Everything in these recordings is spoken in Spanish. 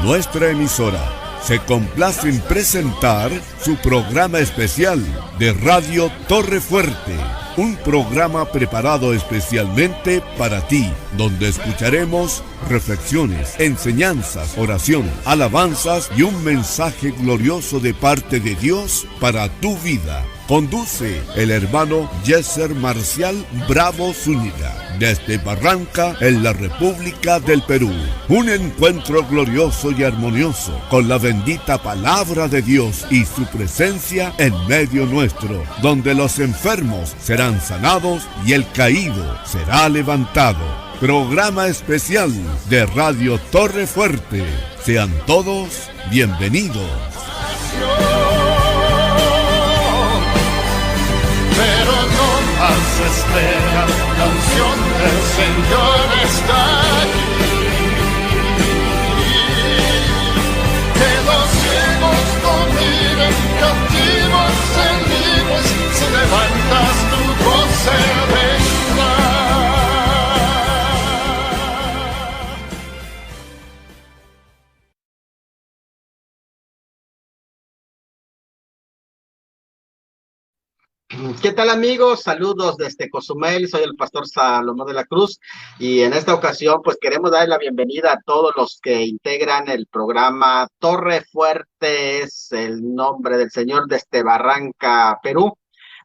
Nuestra emisora se complace en presentar su programa especial de Radio Torre Fuerte, un programa preparado especialmente para ti, donde escucharemos reflexiones, enseñanzas, oración, alabanzas y un mensaje glorioso de parte de Dios para tu vida. Conduce el hermano Yeser Marcial Bravo Zúñiga, desde Barranca, en la República del Perú. Un encuentro glorioso y armonioso con la bendita palabra de Dios y su presencia en medio nuestro, donde los enfermos serán sanados y el caído será levantado. Programa especial de Radio Torre Fuerte. Sean todos bienvenidos. Pero no más espera, canción del Señor está aquí. Que los ciegos no miren, cautivos se libres, si levantas tu voz se vendrá. ¿Qué tal, amigos? Saludos desde Cozumel, soy el pastor Salomón de la Cruz y en esta ocasión pues queremos dar la bienvenida a todos los que integran el programa Torre Fuerte, es el nombre del Señor, desde Barranca, Perú.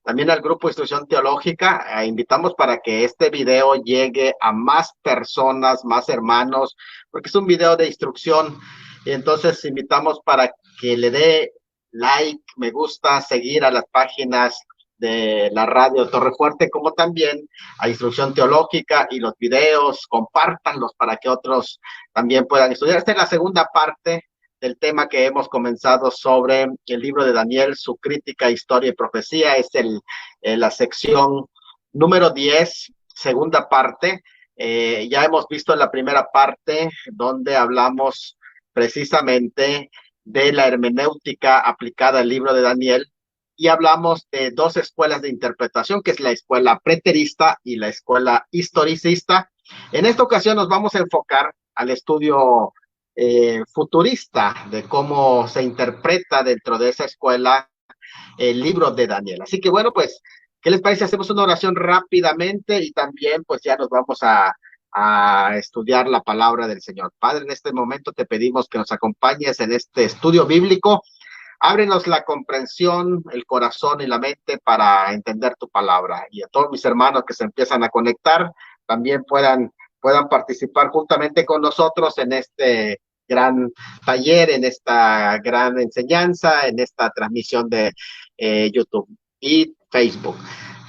También al grupo Instrucción Teológica, invitamos para que este video llegue a más personas, más hermanos, porque es un video de instrucción y entonces invitamos para que le dé like, me gusta, seguir a las páginas de la radio Torre Fuerte, como también a Instrucción Teológica y los videos, compártanlos para que otros también puedan estudiar. Esta es la segunda parte del tema que hemos comenzado sobre el libro de Daniel, su crítica, historia y profecía. Es la sección número 10, segunda parte. Ya hemos visto la primera parte donde hablamos precisamente de la hermenéutica aplicada al libro de Daniel, y hablamos de dos escuelas de interpretación, que es la escuela preterista y la escuela historicista. En esta ocasión nos vamos a enfocar al estudio futurista, de cómo se interpreta dentro de esa escuela el libro de Daniel. Así que bueno, pues, ¿qué les parece? Hacemos una oración rápidamente y también pues ya nos vamos a estudiar la palabra del Señor. Padre, en este momento te pedimos que nos acompañes en este estudio bíblico. Ábrenos la comprensión, el corazón y la mente para entender tu palabra. Y a todos mis hermanos que se empiezan a conectar, también puedan participar juntamente con nosotros en este gran taller, en esta gran enseñanza, en esta transmisión de YouTube y Facebook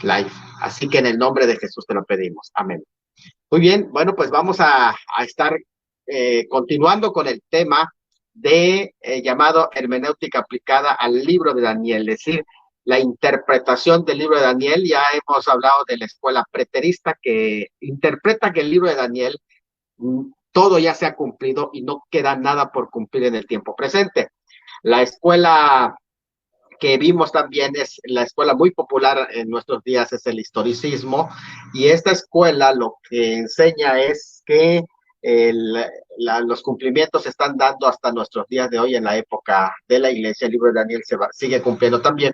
Live. Así que en el nombre de Jesús te lo pedimos. Amén. Muy bien, bueno, pues vamos a estar continuando con el tema llamado hermenéutica aplicada al libro de Daniel, es decir, la interpretación del libro de Daniel. Ya hemos hablado de la escuela preterista que interpreta que el libro de Daniel todo ya se ha cumplido y no queda nada por cumplir en el tiempo presente. La escuela que vimos también es la escuela muy popular en nuestros días, es el historicismo, y esta escuela lo que enseña es que los cumplimientos se están dando hasta nuestros días de hoy en la época de la iglesia. El libro de Daniel sigue cumpliendo también.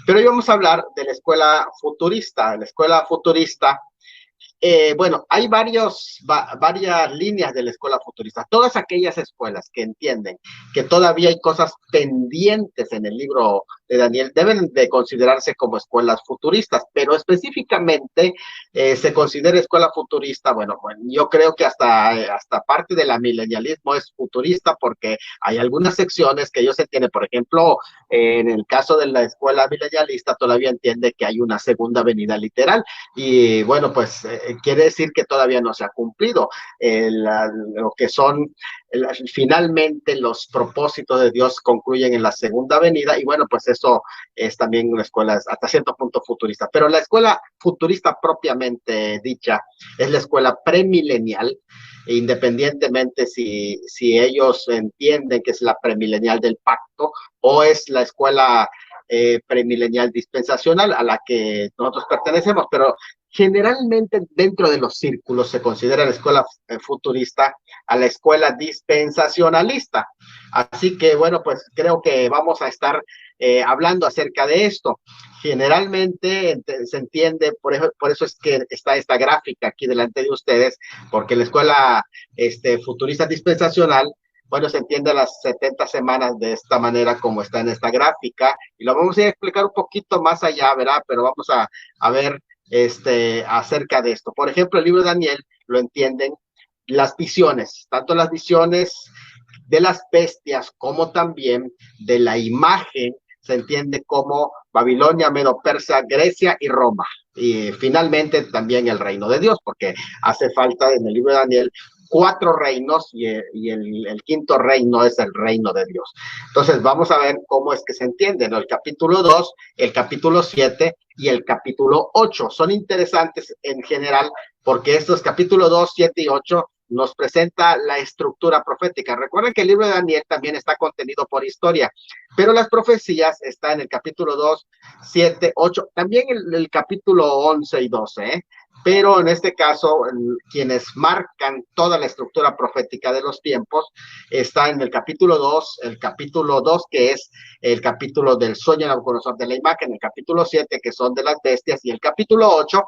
Pero hoy vamos a hablar de la escuela futurista. La escuela futurista, bueno, hay varias líneas de la escuela futurista. Todas aquellas escuelas que entienden que todavía hay cosas pendientes en el libro de Daniel deben de considerarse como escuelas futuristas, pero específicamente se considera escuela futurista. Bueno, yo creo que hasta parte del milenialismo es futurista, porque hay algunas secciones que ellos entienden. Por ejemplo, en el caso de la escuela milenialista todavía entiende que hay una segunda venida literal, y bueno, pues quiere decir que todavía no se ha cumplido lo que son finalmente los propósitos de Dios concluyen en la segunda venida. Y bueno, pues eso es también una escuela hasta cierto punto futurista. Pero la escuela futurista propiamente dicha es la escuela premilenial, independientemente si ellos entienden que es la premilenial del pacto o es la escuela premilenial dispensacional a la que nosotros pertenecemos. Pero Generalmente dentro de los círculos se considera la escuela futurista a la escuela dispensacionalista. Así que bueno, pues creo que vamos a estar hablando acerca de esto. Generalmente se entiende, por eso es que está esta gráfica aquí delante de ustedes, porque la escuela futurista dispensacional, bueno, se entiende las 70 semanas de esta manera como está en esta gráfica, y lo vamos a explicar un poquito más allá, ¿verdad? Pero vamos a ver acerca de esto. Por ejemplo, el libro de Daniel lo entienden las visiones, tanto las visiones de las bestias como también de la imagen, se entiende como Babilonia, Medo Persa, Grecia y Roma. Y finalmente también el reino de Dios, porque hace falta en el libro de Daniel 4 reinos y el quinto reino es el reino de Dios. Entonces vamos a ver cómo es que se entiende, ¿no? El capítulo 2, el capítulo 7 y el capítulo 8. Son interesantes en general porque estos capítulos 2, 7 y 8 nos presenta la estructura profética. Recuerden que el libro de Daniel también está contenido por historia, pero las profecías están en el capítulo 2, 7, 8, también el capítulo 11 y 12, pero en este caso, quienes marcan toda la estructura profética de los tiempos, está en el capítulo 2, que es el capítulo del sueño de Nabucodonosor de la imagen, el capítulo 7, que son de las bestias, y el capítulo 8,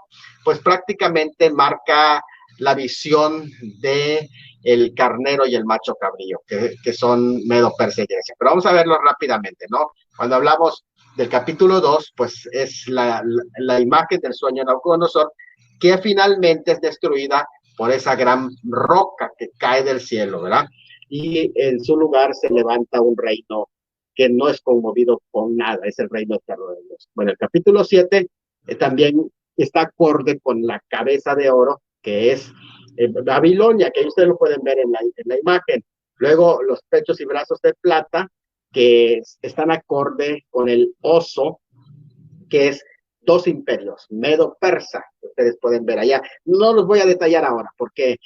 pues prácticamente marca la visión de el carnero y el macho cabrío, que son Medo, Persia y Grecia. Pero vamos a verlo rápidamente, ¿no? Cuando hablamos del capítulo 2, pues es la imagen del sueño de Nabucodonosor, que finalmente es destruida por esa gran roca que cae del cielo, ¿verdad? Y en su lugar se levanta un reino que no es conmovido con nada, es el reino eterno de Dios. Bueno, el capítulo 7 también está acorde con la cabeza de oro, que es Babilonia, que ustedes lo pueden ver en la imagen. Luego los pechos y brazos de plata, que están acorde con el oso, que es 2 imperios, Medo-Persa, que ustedes pueden ver allá. No los voy a detallar ahora, porque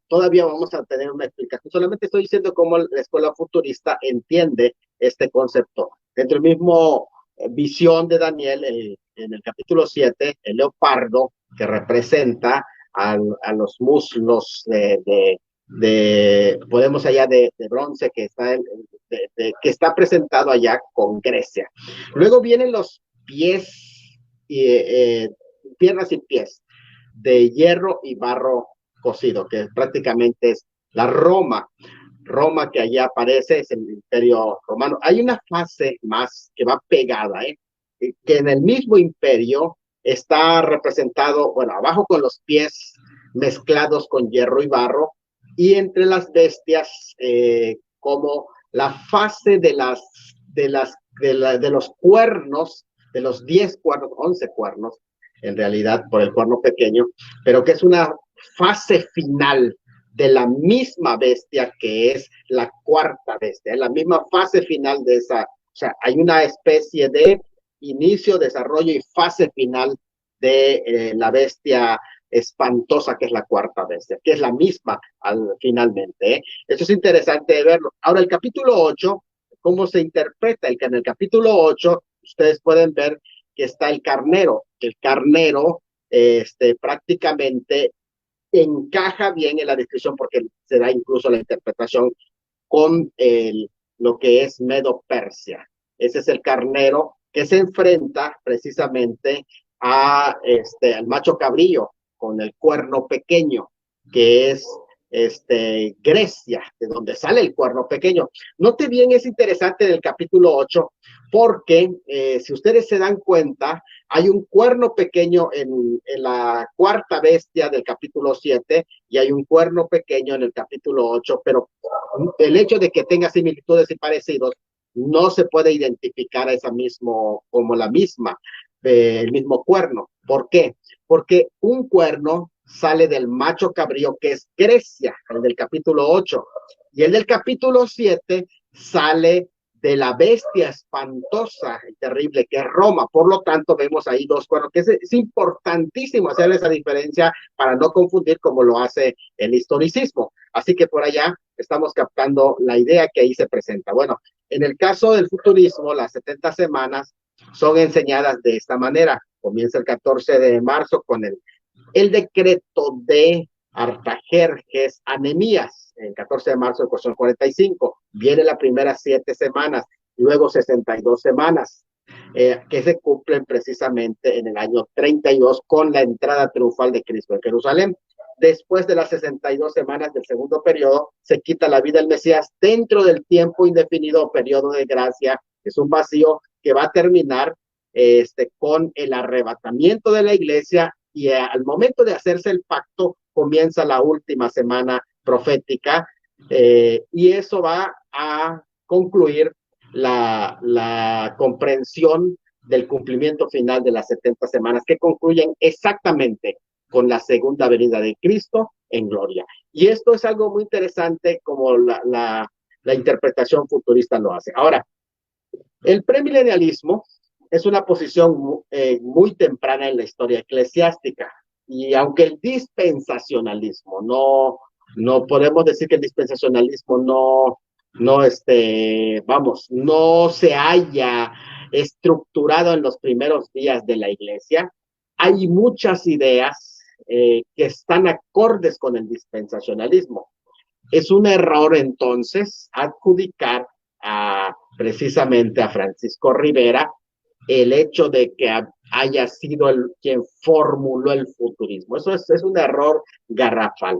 todavía vamos a tener una explicación. Solamente estoy diciendo cómo la escuela futurista entiende este concepto. Dentro del mismo visión de Daniel, en el capítulo 7, el leopardo, que representa a los muslos podemos allá de bronce que está presentado allá con Grecia. Luego vienen los pies, piernas y pies de hierro y barro cocido, que prácticamente es la Roma que allá aparece, es el imperio romano. Hay una fase más que va pegada, que en el mismo imperio está representado, bueno, abajo con los pies mezclados con hierro y barro, y entre las bestias como la fase de los cuernos, de los 10 cuernos, 11 cuernos, en realidad por el cuerno pequeño, pero que es una fase final de la misma bestia que es la cuarta bestia, es la misma fase final de esa, o sea, hay una especie de inicio, desarrollo y fase final de la bestia espantosa que es la cuarta bestia, que es la misma finalmente. Eso es interesante de verlo. Ahora, el capítulo 8, ¿cómo se interpreta? En el capítulo 8, ustedes pueden ver que está el carnero. El carnero prácticamente encaja bien en la descripción porque se da incluso la interpretación con lo que es Medo-Persia. Ese es el carnero que se enfrenta precisamente al macho cabrío con el cuerno pequeño, que es Grecia, de donde sale el cuerno pequeño. Note bien, es interesante en el capítulo 8, porque si ustedes se dan cuenta, hay un cuerno pequeño en la cuarta bestia del capítulo 7 y hay un cuerno pequeño en el capítulo 8, pero el hecho de que tenga similitudes y parecidos no se puede identificar a esa mismo como la misma, el mismo cuerno. ¿Por qué? Porque un cuerno sale del macho cabrío, que es Grecia, el del capítulo 8, y el del capítulo 7 sale de la bestia espantosa y terrible que es Roma. Por lo tanto, vemos ahí 2 cuernos, que es importantísimo hacer esa diferencia para no confundir como lo hace el historicismo. Así que por allá estamos captando la idea que ahí se presenta. Bueno, en el caso del futurismo, las 70 semanas son enseñadas de esta manera. Comienza el 14 de marzo con el decreto de Artajerjes a Nehemías, el 14 de marzo del 445. Viene las primeras 7 semanas, luego 62 semanas, que se cumplen precisamente en el año 32 con la entrada triunfal de Cristo en Jerusalén. Después de las 62 semanas del segundo periodo, se quita la vida del Mesías dentro del tiempo indefinido, periodo de gracia. Es un vacío que va a terminar con el arrebatamiento de la iglesia, y al momento de hacerse el pacto comienza la última semana profética, y eso va a concluir la comprensión del cumplimiento final de las 70 semanas, que concluyen exactamente con la segunda venida de Cristo en gloria. Y esto es algo muy interesante, como la interpretación futurista lo hace. Ahora, el premilenialismo es una posición muy temprana en la historia eclesiástica, y aunque el dispensacionalismo no podemos decir que el dispensacionalismo no se haya estructurado en los primeros días de la iglesia, hay muchas ideas que están acordes con el dispensacionalismo. Es un error entonces adjudicar precisamente a Francisco Rivera el hecho de que haya sido quien formuló el futurismo. Eso es un error garrafal.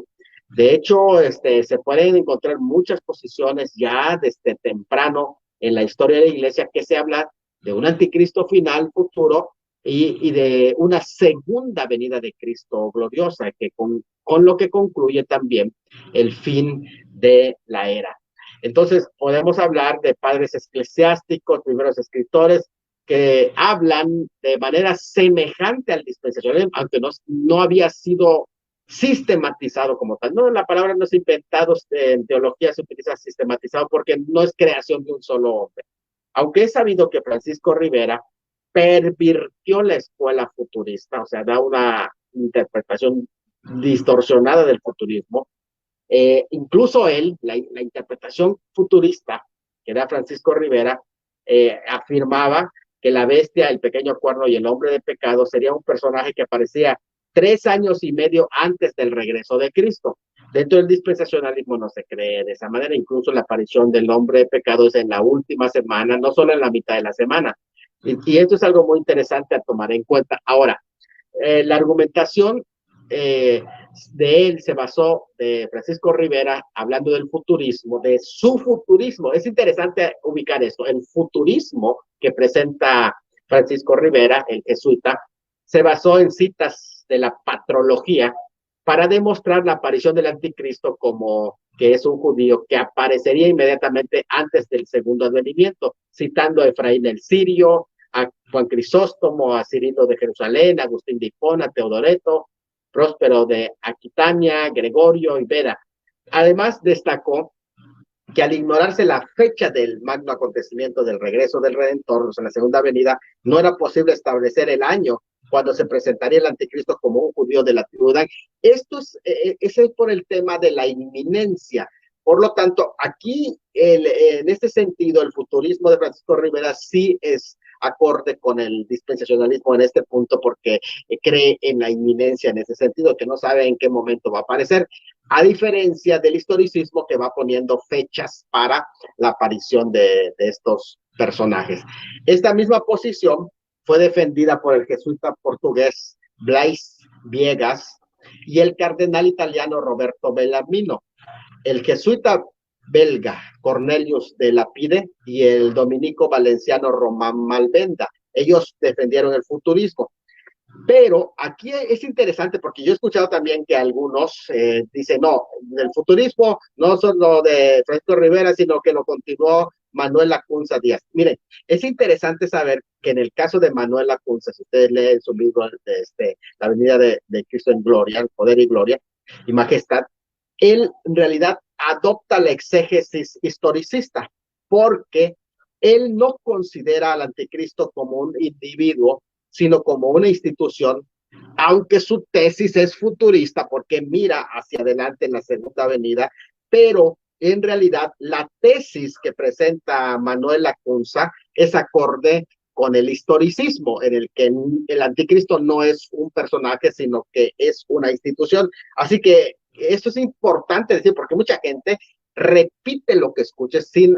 De hecho, se pueden encontrar muchas posiciones ya desde temprano en la historia de la iglesia que se habla de un anticristo final futuro y de una segunda venida de Cristo gloriosa, que con lo que concluye también el fin de la era. Entonces, podemos hablar de padres eclesiásticos, primeros escritores, que hablan de manera semejante al dispensacionalismo, aunque no había sido sistematizado como tal. No, la palabra no es inventado, en teología se utiliza sistematizado porque no es creación de un solo hombre. Aunque es sabido que Francisco Rivera pervirtió la escuela futurista, o sea, da una interpretación distorsionada del futurismo. Incluso él, la interpretación futurista que da Francisco Rivera, afirmaba que la bestia, el pequeño cuerno y el hombre de pecado sería un personaje que aparecía 3 años y medio antes del regreso de Cristo. Dentro del dispensacionalismo no se cree de esa manera. Incluso la aparición del hombre de pecado es en la última semana, no solo en la mitad de la semana. Y esto es algo muy interesante a tomar en cuenta. Ahora, la argumentación de él se basó, de Francisco Rivera, hablando del futurismo, de su futurismo. Es interesante ubicar esto. El futurismo que presenta Francisco Rivera, el jesuita, se basó en citas de la patrología para demostrar la aparición del anticristo como que es un judío que aparecería inmediatamente antes del segundo advenimiento, citando a Efraín el Sirio, a Juan Crisóstomo, a Cirilo de Jerusalén, a Agustín de Hipona, Teodoreto, Próspero de Aquitania, Gregorio y Vera. Además, destacó que al ignorarse la fecha del magno acontecimiento del regreso del Redentor, o sea, la segunda venida, no era posible establecer el año cuando se presentaría el anticristo como un judío de la tribu de Dan. Esto es por el tema de la inminencia. Por lo tanto, aquí, en este sentido, el futurismo de Francisco Rivera sí es acorde con el dispensacionalismo en este punto, porque cree en la inminencia en ese sentido, que no sabe en qué momento va a aparecer, a diferencia del historicismo, que va poniendo fechas para la aparición de estos personajes. Esta misma posición fue defendida por el jesuita portugués Blais Viegas y el cardenal italiano Roberto Bellarmino. El jesuita belga Cornelius de Lapide y el dominico valenciano Román Malvenda. Ellos defendieron el futurismo. Pero aquí es interesante, porque yo he escuchado también que algunos dicen, no, el futurismo no solo de Francisco Rivera, sino que lo continuó Manuel Lacunza Díaz. Miren, es interesante saber que en el caso de Manuel Lacunza, si ustedes leen su libro La venida de Cristo en gloria, el poder y gloria y majestad, él en realidad adopta la exégesis historicista, porque él no considera al anticristo como un individuo, sino como una institución, aunque su tesis es futurista porque mira hacia adelante en la segunda venida, pero en realidad la tesis que presenta Manuel Lacunza es acorde con el historicismo, en el que el anticristo no es un personaje, sino que es una institución. Así que esto es importante decir, porque mucha gente repite lo que escuche sin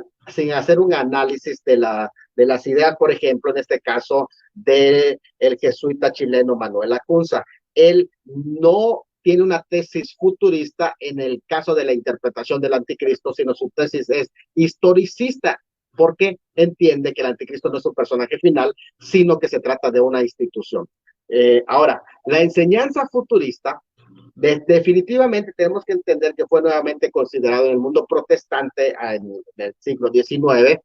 hacer un análisis de las ideas, por ejemplo, en este caso, del jesuita chileno Manuel Lacunza. Él no tiene una tesis futurista en el caso de la interpretación del anticristo, sino su tesis es historicista, porque entiende que el anticristo no es un personaje final, sino que se trata de una institución. Ahora, la enseñanza futurista, definitivamente tenemos que entender que fue nuevamente considerado en el mundo protestante en el siglo XIX,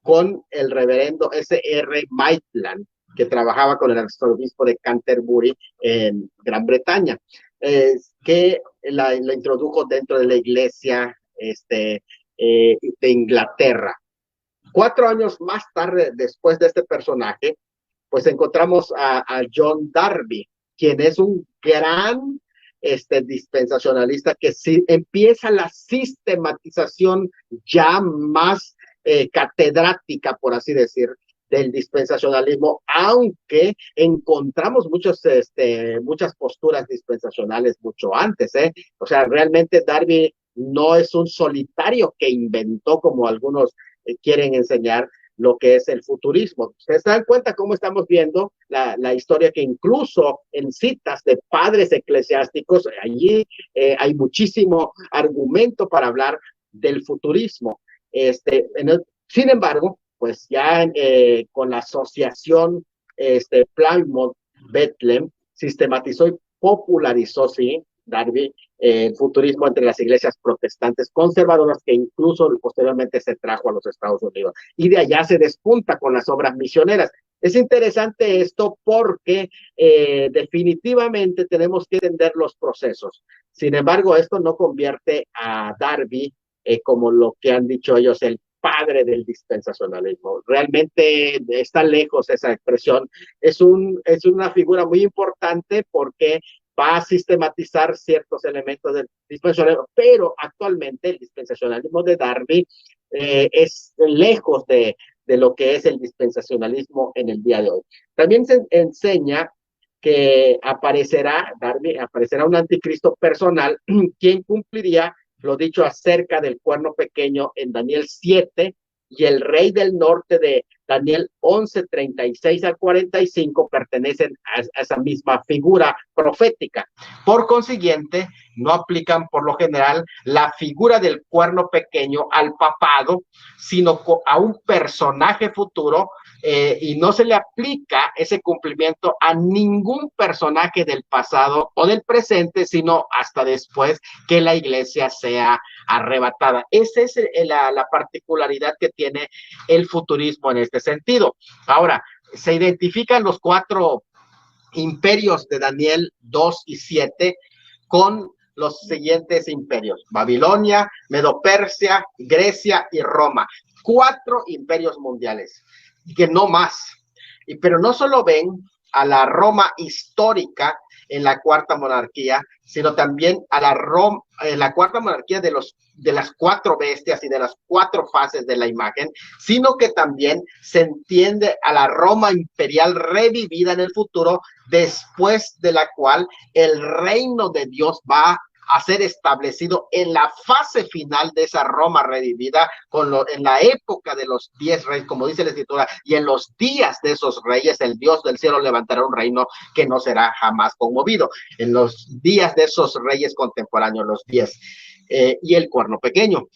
con el reverendo S.R. Maitland, que trabajaba con el arzobispo de Canterbury en Gran Bretaña, que la introdujo dentro de la iglesia de Inglaterra. 4 años más tarde, después de este personaje, pues encontramos a John Darby, quien es un gran dispensacionalista que sí empieza la sistematización ya más catedrática, por así decir, del dispensacionalismo, aunque encontramos muchas posturas dispensacionales mucho antes, ¿eh? O sea, realmente Darby no es un solitario que inventó, como algunos quieren enseñar, lo que es el futurismo. Ustedes se dan cuenta cómo estamos viendo la historia, que incluso en citas de padres eclesiásticos, allí hay muchísimo argumento para hablar del futurismo. Sin embargo, pues ya con la asociación Plymouth Bethlehem sistematizó y popularizó, sí, Darby, el futurismo entre las iglesias protestantes conservadoras, que incluso posteriormente se trajo a los Estados Unidos. Y de allá se despunta con las obras misioneras. Es interesante esto porque definitivamente tenemos que entender los procesos. Sin embargo, esto no convierte a Darby como lo que han dicho ellos, el padre del dispensacionalismo. Realmente está lejos esa expresión. Es una figura muy importante porque va a sistematizar ciertos elementos del dispensacionalismo, pero actualmente el dispensacionalismo de Darby es lejos de lo que es el dispensacionalismo en el día de hoy. También se enseña que aparecerá un anticristo personal, quien cumpliría lo dicho acerca del cuerno pequeño en Daniel 7, y el rey del norte de Daniel 11, 36 al 45 pertenecen a esa misma figura profética. Por consiguiente, no aplican por lo general la figura del cuerno pequeño al papado, sino a un personaje futuro, y no se le aplica ese cumplimiento a ningún personaje del pasado o del presente, sino hasta después que la iglesia sea arrebatada. Esa es la particularidad que tiene el futurismo en este sentido. Ahora, se identifican los 4 imperios de Daniel 2 y 7 con los siguientes imperios: Babilonia, Medo-Persia, Grecia y Roma. 4 imperios mundiales, y que no más. Pero no solo ven a la Roma histórica en la cuarta monarquía, sino también a la cuarta monarquía de las 4 bestias y de las 4 fases de la imagen, sino que también se entiende a la Roma imperial revivida en el futuro, después de la cual el reino de Dios va a ser establecido en la fase final de esa Roma revivida, en la época de los 10 reyes, como dice la escritura, y en los días de esos reyes, el Dios del cielo levantará un reino que no será jamás conmovido. En los días de esos reyes contemporáneos, los 10, y el cuerno pequeño.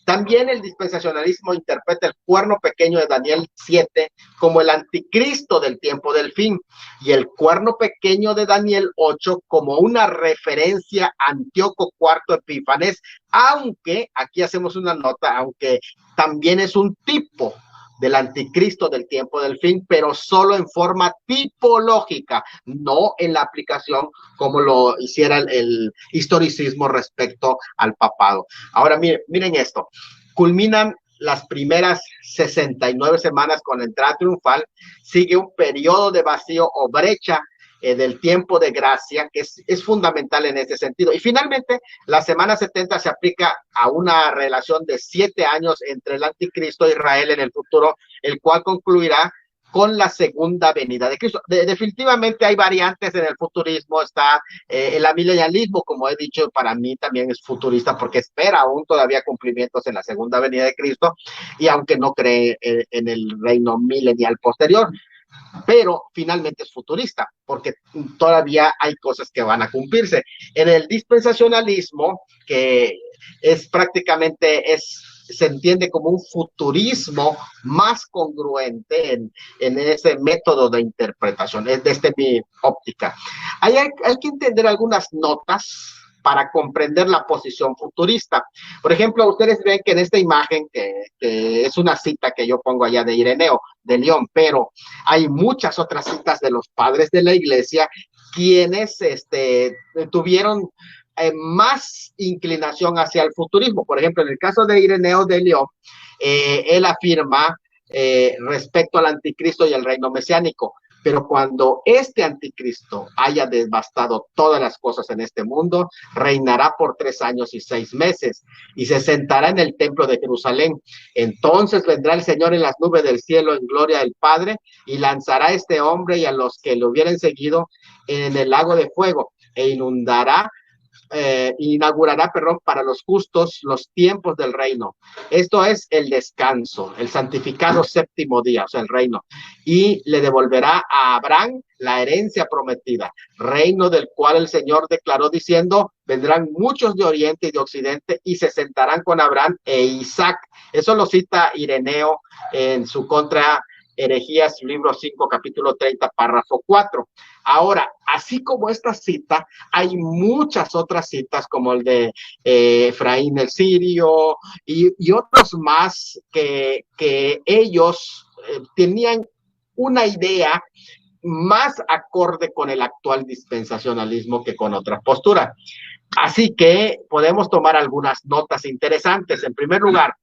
También el dispensacionalismo interpreta el cuerno pequeño de Daniel 7 como el anticristo del tiempo del fin, y el cuerno pequeño de Daniel 8 como una referencia a Antíoco IV Epífanes, aunque aquí hacemos una nota, aunque también es un tipo del anticristo del tiempo del fin, pero solo en forma tipológica, no en la aplicación como lo hiciera el historicismo respecto al papado. Ahora miren esto, culminan las primeras 69 semanas con la entrada triunfal, sigue un periodo de vacío o brecha del tiempo de gracia, que es fundamental en este sentido. Y finalmente, la semana 70 se aplica a una relación de 7 años entre el anticristo e Israel en el futuro, el cual concluirá con la segunda venida de Cristo. Definitivamente hay variantes en el futurismo, está el amilenialismo, como he dicho, para mí también es futurista porque espera aún todavía cumplimientos en la segunda venida de Cristo, y aunque no cree en el reino milenial posterior, pero finalmente es futurista, porque todavía hay cosas que van a cumplirse. En el dispensacionalismo, que es prácticamente, se entiende como un futurismo más congruente en ese método de interpretación, es desde mi óptica. Hay que entender algunas notas para comprender la posición futurista. Por ejemplo, ustedes ven que en esta imagen, que es una cita que yo pongo allá de Ireneo, de León, pero hay muchas otras citas de los padres de la iglesia quienes tuvieron más inclinación hacia el futurismo. Por ejemplo, en el caso de Ireneo de León, él afirma respecto al anticristo y al reino mesiánico, pero cuando este anticristo haya devastado todas las cosas en este mundo, reinará por 3 años y 6 meses y se sentará en el templo de Jerusalén. Entonces vendrá el Señor en las nubes del cielo en gloria del Padre y lanzará a este hombre y a los que lo hubieran seguido en el lago de fuego e inaugurará, para los justos los tiempos del reino. Esto es el descanso, el santificado séptimo día, o sea, el reino. Y le devolverá a Abraham la herencia prometida, reino del cual el Señor declaró diciendo, vendrán muchos de oriente y de occidente y se sentarán con Abraham e Isaac. Eso lo cita Ireneo en su Contra Herejías, libro 5, capítulo 30, párrafo 4. Ahora, así como esta cita, hay muchas otras citas como el de Efraín el Sirio y otros más que ellos tenían una idea más acorde con el actual dispensacionalismo que con otra postura. Así que podemos tomar algunas notas interesantes. En primer lugar,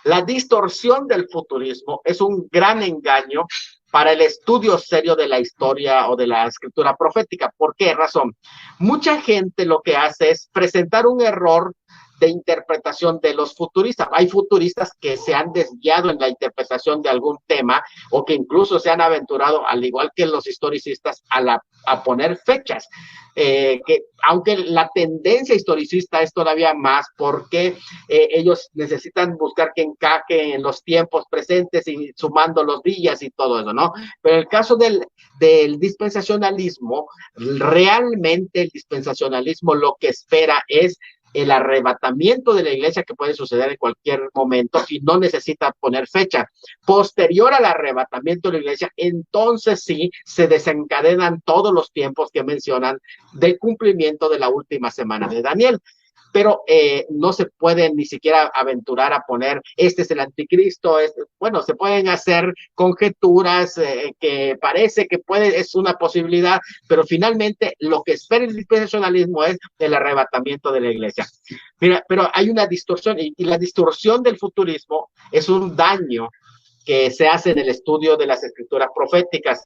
la distorsión del futurismo es un gran engaño para el estudio serio de la historia o de la escritura profética. ¿Por qué razón? Mucha gente lo que hace es presentar un error de interpretación de los futuristas. Hay futuristas que se han desviado en la interpretación de algún tema o que incluso se han aventurado, al igual que los historicistas, a poner fechas. Que aunque la tendencia historicista es todavía más porque ellos necesitan buscar que encaje en los tiempos presentes y sumando los días y todo eso, ¿no? Pero en el caso del dispensacionalismo, realmente el dispensacionalismo lo que espera es el arrebatamiento de la iglesia que puede suceder en cualquier momento y no necesita poner fecha. Posterior al arrebatamiento de la iglesia, entonces sí se desencadenan todos los tiempos que mencionan del cumplimiento de la última semana de Daniel. Pero no se puede ni siquiera aventurar a poner, este es el anticristo, bueno, se pueden hacer conjeturas que parece que es una posibilidad, pero finalmente lo que espera el dispensacionalismo es el arrebatamiento de la iglesia. Mira, pero hay una distorsión y la distorsión del futurismo es un daño que se hace en el estudio de las escrituras proféticas.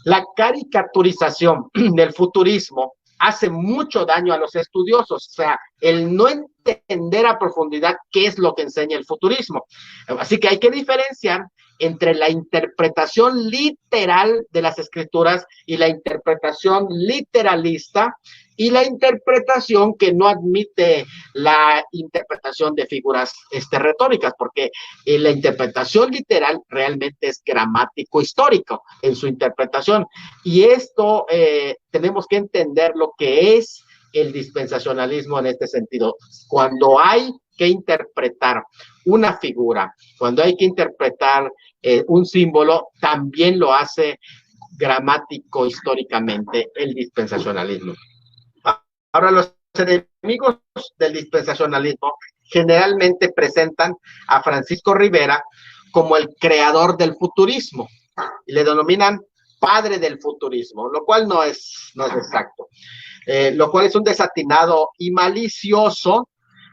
La caricaturización del futurismo hace mucho daño a los estudiosos, o sea, el no entender a profundidad qué es lo que enseña el futurismo. Así que hay que diferenciar entre la interpretación literal de las escrituras y la interpretación literalista y la interpretación que no admite la interpretación de figuras retóricas, porque la interpretación literal realmente es gramático histórico en su interpretación, y esto tenemos que entender lo que es el dispensacionalismo en este sentido. Cuando hay que interpretar una figura, cuando hay que interpretar un símbolo, también lo hace gramático históricamente el dispensacionalismo. Ahora, los enemigos del dispensacionalismo generalmente presentan a Francisco Rivera como el creador del futurismo y le denominan padre del futurismo, lo cual no es exacto, lo cual es un desatinado y malicioso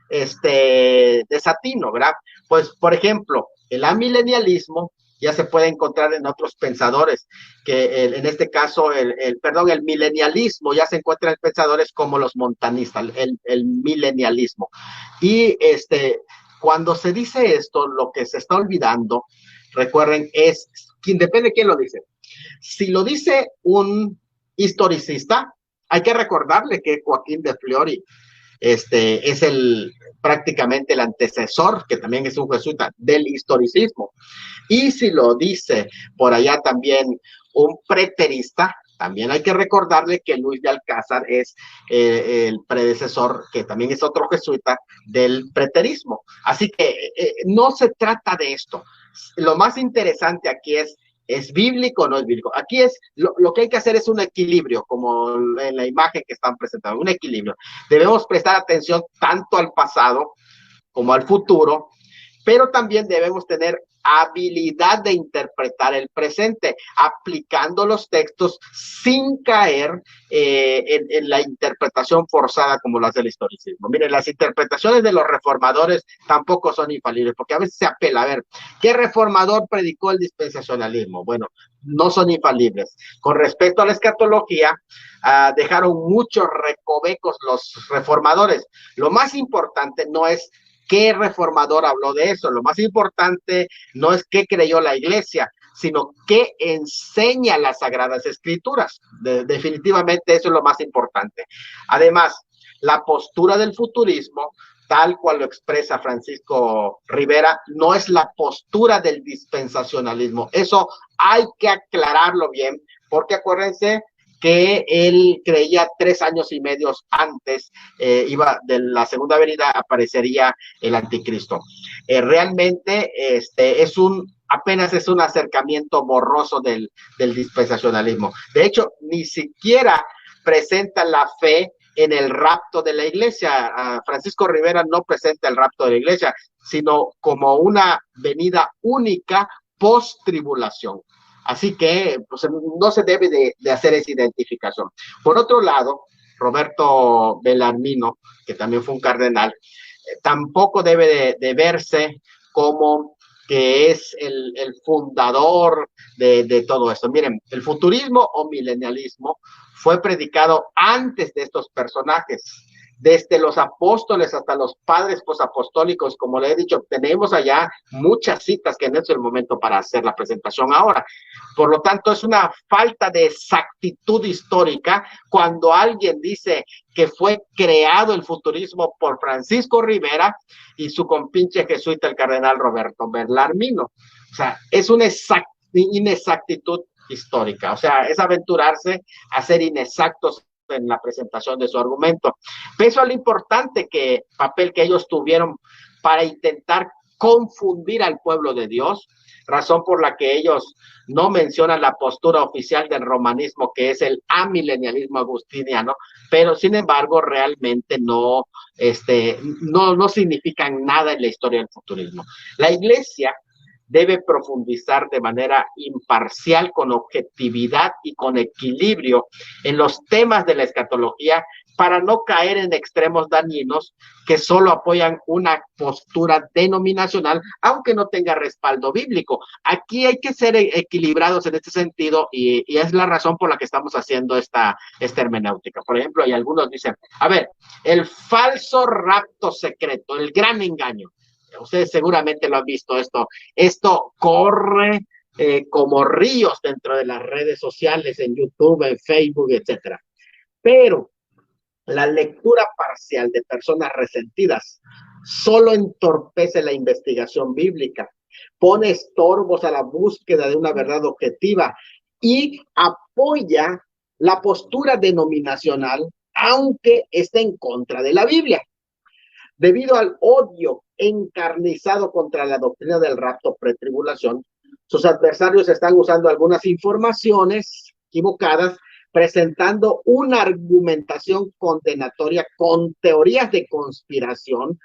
desatino, ¿verdad? Pues, por ejemplo, el amilenialismo ya se puede encontrar en otros pensadores, que en este caso, el milenialismo ya se encuentra en pensadores como los montanistas, el milenialismo. Y cuando se dice esto, lo que se está olvidando, recuerden, es quien depende de quién lo dice. Si lo dice un historicista, hay que recordarle que Joaquín de Fiori es prácticamente el antecesor, que también es un jesuita, del historicismo. Y si lo dice por allá también un preterista, también hay que recordarle que Luis de Alcázar es el predecesor, que también es otro jesuita, del preterismo. Así que no se trata de esto. Lo más interesante aquí ¿es bíblico o no es bíblico? Aquí lo que hay que hacer es un equilibrio, como en la imagen que están presentando, un equilibrio. Debemos prestar atención tanto al pasado como al futuro, pero también debemos tener habilidad de interpretar el presente, aplicando los textos sin caer en la interpretación forzada como las del historicismo. Miren, las interpretaciones de los reformadores tampoco son infalibles, porque a veces se apela, a ver, ¿qué reformador predicó el dispensacionalismo? Bueno, no son infalibles. Con respecto a la escatología, dejaron muchos recovecos los reformadores. Lo más importante no es qué reformador habló de eso. Lo más importante no es qué creyó la iglesia, sino qué enseña las Sagradas Escrituras. Definitivamente eso es lo más importante. Además, la postura del futurismo, tal cual lo expresa Francisco Rivera, no es la postura del dispensacionalismo. Eso hay que aclararlo bien, porque acuérdense que él creía 3 años y medio antes, de la segunda venida aparecería el anticristo. Realmente apenas es un acercamiento borroso del dispensacionalismo. De hecho, ni siquiera presenta la fe en el rapto de la iglesia. Francisco Rivera no presenta el rapto de la iglesia, sino como una venida única post-tribulación. Así que pues, no se debe de hacer esa identificación. Por otro lado, Roberto Bellarmino, que también fue un cardenal, tampoco debe de verse como que es el fundador de todo esto. Miren, el futurismo o milenialismo fue predicado antes de estos personajes. Desde los apóstoles hasta los padres posapostólicos, como le he dicho, tenemos allá muchas citas que no es el momento para hacer la presentación ahora. Por lo tanto, es una falta de exactitud histórica cuando alguien dice que fue creado el futurismo por Francisco Rivera y su compinche jesuita, el cardenal Roberto Bellarmino. O sea, es una inexactitud histórica. O sea, es aventurarse a ser inexactos en la presentación de su argumento. Pese a lo importante papel que ellos tuvieron para intentar confundir al pueblo de Dios, razón por la que ellos no mencionan la postura oficial del romanismo, que es el amilenialismo agustiniano, pero sin embargo realmente no significan nada en la historia del futurismo. La iglesia debe profundizar de manera imparcial, con objetividad y con equilibrio en los temas de la escatología, para no caer en extremos dañinos que solo apoyan una postura denominacional, aunque no tenga respaldo bíblico. Aquí hay que ser equilibrados en este sentido y es la razón por la que estamos haciendo esta hermenéutica. Por ejemplo, hay algunos dicen, a ver, el falso rapto secreto, el gran engaño. Ustedes seguramente lo han visto esto corre como ríos dentro de las redes sociales, en YouTube, en Facebook, etcétera. Pero la lectura parcial de personas resentidas solo entorpece la investigación bíblica, pone estorbos a la búsqueda de una verdad objetiva y apoya la postura denominacional, aunque esté en contra de la Biblia. Debido al odio encarnizado contra la doctrina del rapto pretribulación, sus adversarios están usando algunas informaciones equivocadas, presentando una argumentación condenatoria con teorías de conspiración,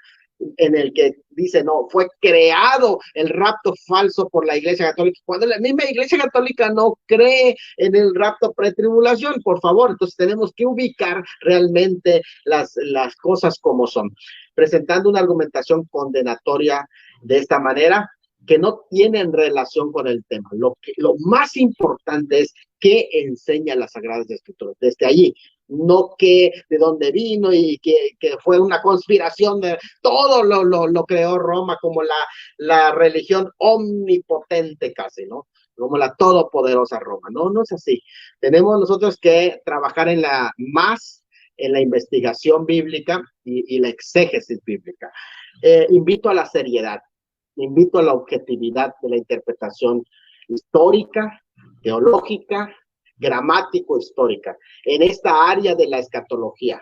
en el que dice, no, fue creado el rapto falso por la Iglesia Católica, cuando la misma Iglesia Católica no cree en el rapto pretribulación, por favor. Entonces tenemos que ubicar realmente las cosas como son, presentando una argumentación condenatoria de esta manera. que no tienen relación con el tema. Lo más importante es qué enseña las Sagradas Escrituras desde allí, no que de dónde vino y que fue una conspiración de todo lo creó Roma como la religión omnipotente casi, ¿no? Como la todopoderosa Roma. No, no es así. Tenemos nosotros que trabajar en la investigación bíblica y la exégesis bíblica. Invito a la seriedad, invito a la objetividad de la interpretación histórica, teológica, gramático-histórica, en esta área de la escatología.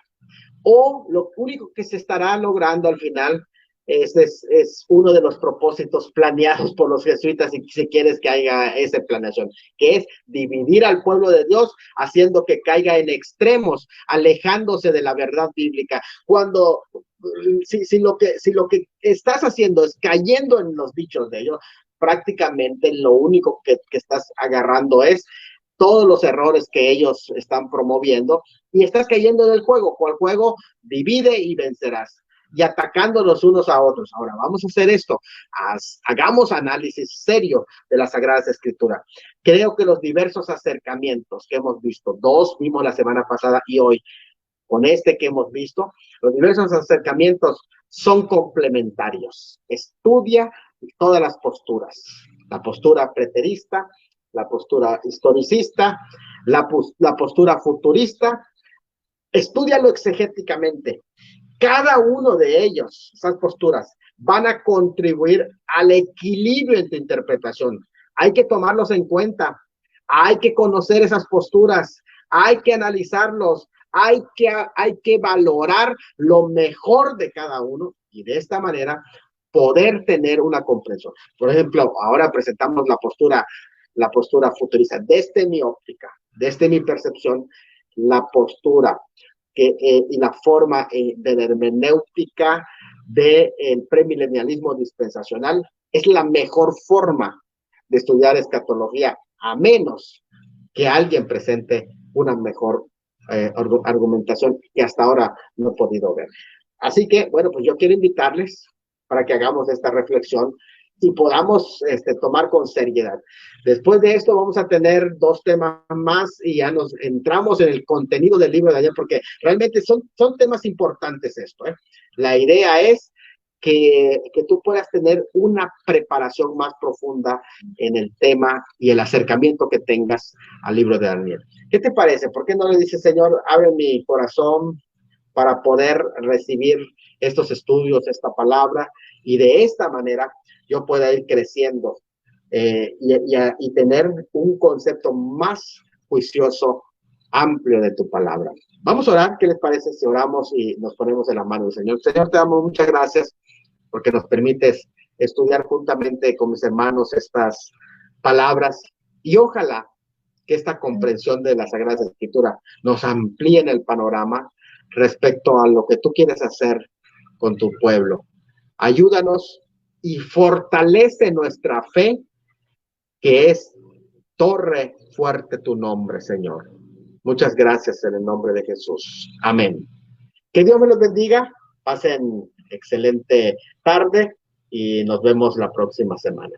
O lo único que se estará logrando al final es uno de los propósitos planeados por los jesuitas, si quieres que haya esa planeación, que es dividir al pueblo de Dios, haciendo que caiga en extremos, alejándose de la verdad bíblica. Cuando, si lo que estás haciendo es cayendo en los dichos de ellos, prácticamente lo único que estás agarrando es todos los errores que ellos están promoviendo y estás cayendo en el juego. ¿Cuál juego? Divide y vencerás. Y atacándonos unos a otros. Ahora, vamos a hacer esto. Hagamos análisis serio de las Sagradas Escrituras. Creo que los diversos acercamientos que hemos visto, dos vimos la semana pasada y hoy, con este que hemos visto, los diversos acercamientos son complementarios. Estudia todas las posturas. La postura preterista, la postura historicista, la postura futurista. Estúdialo exegéticamente. Cada uno de ellos, esas posturas, van a contribuir al equilibrio en tu interpretación. Hay que tomarlos en cuenta, hay que conocer esas posturas, hay que analizarlos, hay que valorar lo mejor de cada uno y de esta manera poder tener una comprensión. Por ejemplo, ahora presentamos la postura futurista. Desde mi óptica, desde mi percepción, la postura y la forma de la hermenéutica del premilenialismo dispensacional es la mejor forma de estudiar escatología, a menos que alguien presente una mejor argumentación que hasta ahora no he podido ver. Así que, bueno, pues yo quiero invitarles para que hagamos esta reflexión y podamos tomar con seriedad. Después de esto vamos a tener dos temas más y ya nos entramos en el contenido del libro de Daniel, porque realmente son temas importantes esto. La idea es que tú puedas tener una preparación más profunda en el tema y el acercamiento que tengas al libro de Daniel. ¿Qué te parece? ¿Por qué no le dices, Señor, abre mi corazón para poder recibir estos estudios, esta palabra, y de esta manera yo pueda ir creciendo y tener un concepto más juicioso, amplio de tu palabra? Vamos a orar. ¿Qué les parece si oramos y nos ponemos en la mano del Señor? Señor, te damos muchas gracias porque nos permites estudiar juntamente con mis hermanos estas palabras y ojalá que esta comprensión de la Sagrada Escritura nos amplíe en el panorama respecto a lo que tú quieres hacer con tu pueblo. Ayúdanos y fortalece nuestra fe, que es torre fuerte tu nombre, Señor. Muchas gracias en el nombre de Jesús. Amén. Que Dios me los bendiga. Pasen excelente tarde y nos vemos la próxima semana.